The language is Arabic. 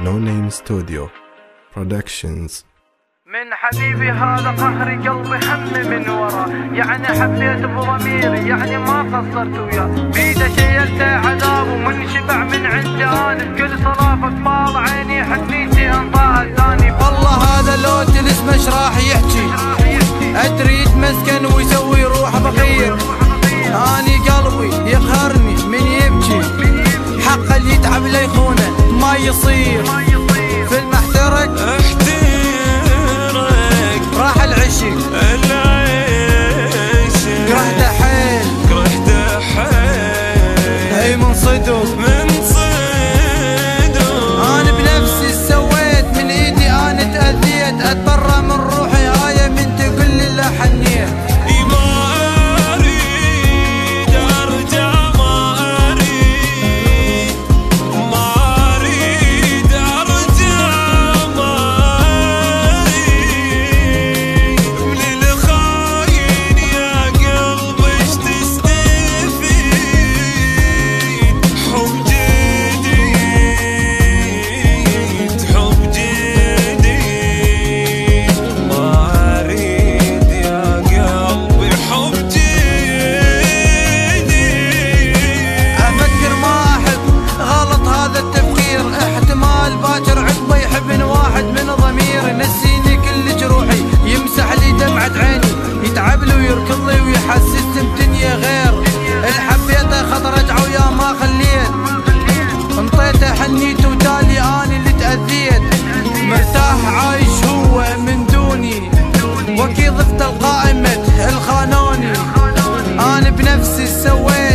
No Name Studio Productions. من حبيبي هذا قهري قلبي هم من ورا، يعني حبيت بضميري يعني ما قصرت وياه، بيده شيلته عذاب ومن شبع من عندي انا، بكل صلافك طال عيني حنيتي انطاها الثاني. والله هذا لو تلس مش راح يحكي، ادري يتمسكن ويسوي روح بغير، اني قلبي يقهرني من يبكي، حق اللي يتعب لا يخونه ما يصير، في المحترق راح العشق كرهته حيل اي من صدق انا بنفسي سويت من ايدي انا تأذيت، اتبرى من روحي هاي من تقول لي لا حنيت. باكر عقبه يحبني واحد من ضميري، نسيني كل جروحي يمسح لي دمعة عيني، يتعب لي ويركض لي ويحسسني بدنيا غير، اللي حبيته خط رجعه ويا ما خليت، انطيته حنيته وتالي اني اللي تأذيت، مرتاح عايش هو من دوني، وكي ضفت القائمة الخانوني، انا بنفسي سويت